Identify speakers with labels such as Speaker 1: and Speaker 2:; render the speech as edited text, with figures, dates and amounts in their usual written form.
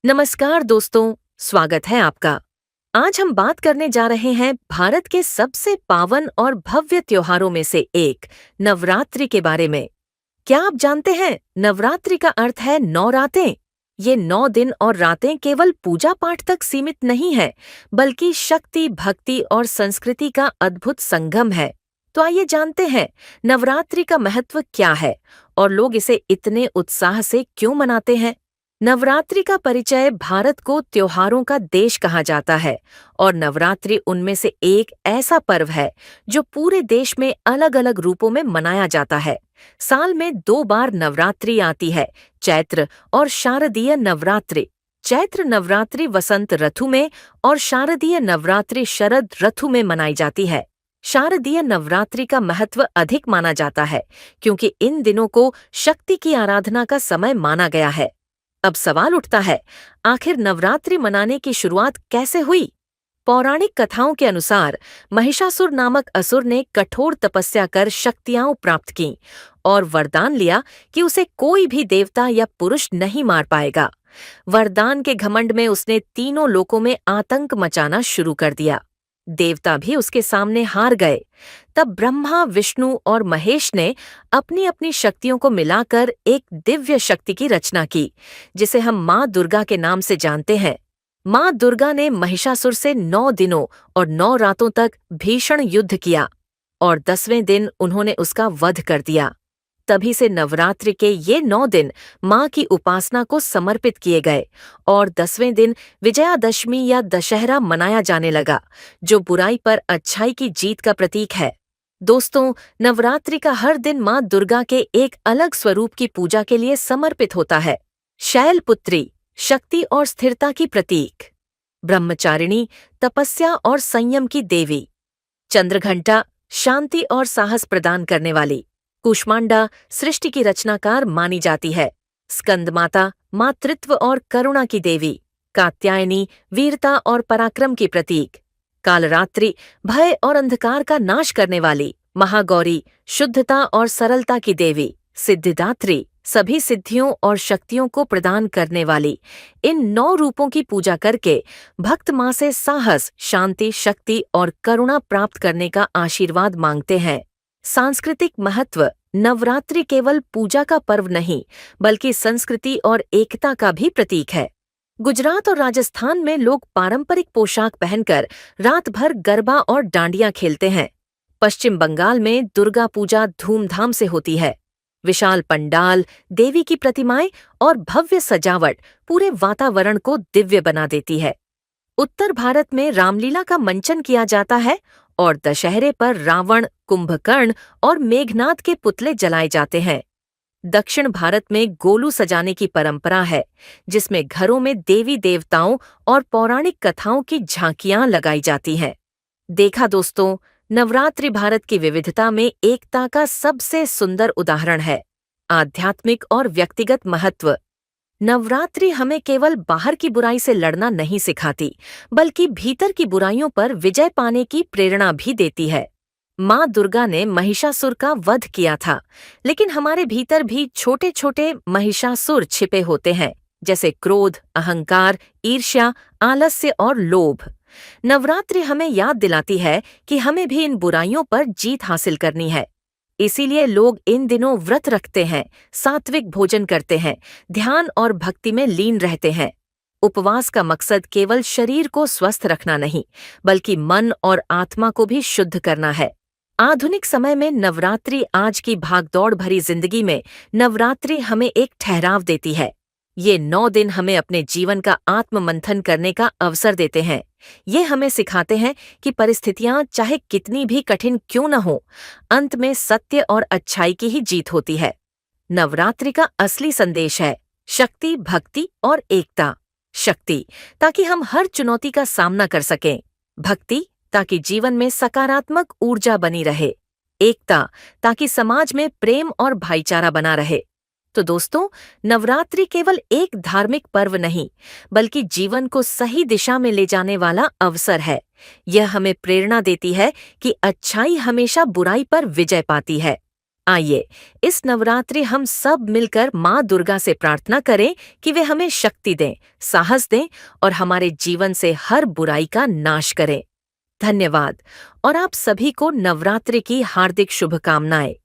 Speaker 1: नमस्कार दोस्तों, स्वागत है आपका। आज हम बात करने जा रहे हैं भारत के सबसे पावन और भव्य त्योहारों में से एक नवरात्रि के बारे में। क्या आप जानते हैं नवरात्रि का अर्थ है 9 रातें। ये 9 दिन और रातें केवल पूजा पाठ तक सीमित नहीं है, बल्कि शक्ति, भक्ति और संस्कृति का अद्भुत संगम है। तो आइए जानते हैं नवरात्रि का महत्व क्या है और लोग इसे इतने उत्साह से क्यों मनाते हैं। नवरात्रि का परिचय भारत को त्योहारों का देश कहा जाता है और नवरात्रि उनमें से एक ऐसा पर्व है जो पूरे देश में अलग-अलग रूपों में मनाया जाता है। साल में 2 बार नवरात्रि आती है, चैत्र और शारदीय नवरात्रि। चैत्र नवरात्रि वसंत ऋतु में और शारदीय नवरात्रि शरद ऋतु में मनाई जाती है। शारदीय नवरात्रि का महत्व अधिक माना जाता है क्योंकि इन दिनों को शक्ति की आराधना का समय माना गया है। अब सवाल उठता है, आखिर नवरात्रि मनाने की शुरुआत कैसे हुई? पौराणिक कथाओं के अनुसार महिषासुर नामक असुर ने कठोर तपस्या कर शक्तियां प्राप्त की और वरदान लिया कि उसे कोई भी देवता या पुरुष नहीं मार पाएगा। वरदान के घमंड में उसने तीनों लोकों में आतंक मचाना शुरू कर दिया। देवता भी उसके सामने हार गए। तब ब्रह्मा, विष्णु और महेश ने अपनी अपनी शक्तियों को मिलाकर एक दिव्य शक्ति की रचना की, जिसे हम माँ दुर्गा के नाम से जानते हैं। माँ दुर्गा ने महिषासुर से 9 दिनों और 9 रातों तक भीषण युद्ध किया और 10वें दिन उन्होंने उसका वध कर दिया। तभी से नवरात्रि के ये 9 दिन माँ की उपासना को समर्पित किए गए और 10वें दिन विजयादशमी या दशहरा मनाया जाने लगा, जो बुराई पर अच्छाई की जीत का प्रतीक है। दोस्तों, नवरात्रि का हर दिन माँ दुर्गा के एक अलग स्वरूप की पूजा के लिए समर्पित होता है। शैलपुत्री, शक्ति और स्थिरता की प्रतीक। ब्रह्मचारिणी, तपस्या और संयम की देवी। चंद्रघंटा, शांति और साहस प्रदान करने वाली। कूष्मांडा, सृष्टि की रचनाकार मानी जाती है। स्कंदमाता, मातृत्व और करुणा की देवी। कात्यायनी, वीरता और पराक्रम की प्रतीक। कालरात्रि, भय और अंधकार का नाश करने वाली। महागौरी, शुद्धता और सरलता की देवी। सिद्धिदात्री, सभी सिद्धियों और शक्तियों को प्रदान करने वाली। इन 9 रूपों की पूजा करके भक्त माँ से साहस, शांति, शक्ति और करुणा प्राप्त करने का आशीर्वाद मांगते हैं। सांस्कृतिक महत्व। नवरात्रि केवल पूजा का पर्व नहीं, बल्कि संस्कृति और एकता का भी प्रतीक है। गुजरात और राजस्थान में लोग पारंपरिक पोशाक पहनकर रात भर गरबा और डांडिया खेलते हैं। पश्चिम बंगाल में दुर्गा पूजा धूमधाम से होती है। विशाल पंडाल, देवी की प्रतिमाएं और भव्य सजावट पूरे वातावरण को दिव्य बना देती है। उत्तर भारत में रामलीला का मंचन किया जाता है और दशहरे पर रावण, कुंभकर्ण और मेघनाद के पुतले जलाए जाते हैं। दक्षिण भारत में गोलू सजाने की परंपरा है, जिसमें घरों में देवी देवताओं और पौराणिक कथाओं की झांकियां लगाई जाती हैं। देखा दोस्तों, नवरात्रि भारत की विविधता में एकता का सबसे सुंदर उदाहरण है। आध्यात्मिक और व्यक्तिगत महत्व। नवरात्रि हमें केवल बाहर की बुराई से लड़ना नहीं सिखाती, बल्कि भीतर की बुराइयों पर विजय पाने की प्रेरणा भी देती है। माँ दुर्गा ने महिषासुर का वध किया था, लेकिन हमारे भीतर भी छोटे छोटे महिषासुर छिपे होते हैं, जैसे क्रोध, अहंकार, ईर्ष्या, आलस्य और लोभ। नवरात्रि हमें याद दिलाती है कि हमें भी इन बुराइयों पर जीत हासिल करनी है। इसीलिए लोग इन दिनों व्रत रखते हैं, सात्विक भोजन करते हैं, ध्यान और भक्ति में लीन रहते हैं। उपवास का मकसद केवल शरीर को स्वस्थ रखना नहीं, बल्कि मन और आत्मा को भी शुद्ध करना है। आधुनिक समय में नवरात्रि, आज की भागदौड़ भरी जिंदगी में नवरात्रि हमें एक ठहराव देती है। ये 9 दिन हमें अपने जीवन का आत्ममंथन करने का अवसर देते हैं। ये हमें सिखाते हैं कि परिस्थितियां चाहे कितनी भी कठिन क्यों न हो, अंत में सत्य और अच्छाई की ही जीत होती है। नवरात्रि का असली संदेश है शक्ति, भक्ति और एकता। शक्ति, ताकि हम हर चुनौती का सामना कर सकें। भक्ति, ताकि जीवन में सकारात्मक ऊर्जा बनी रहे। एकता, ताकि समाज में प्रेम और भाईचारा बना रहे। तो दोस्तों, नवरात्रि केवल एक धार्मिक पर्व नहीं, बल्कि जीवन को सही दिशा में ले जाने वाला अवसर है। यह हमें प्रेरणा देती है कि अच्छाई हमेशा बुराई पर विजय पाती है। आइए इस नवरात्रि हम सब मिलकर माँ दुर्गा से प्रार्थना करें कि वे हमें शक्ति दें, साहस दें और हमारे जीवन से हर बुराई का नाश करें। धन्यवाद और आप सभी को नवरात्रि की हार्दिक शुभकामनाएं।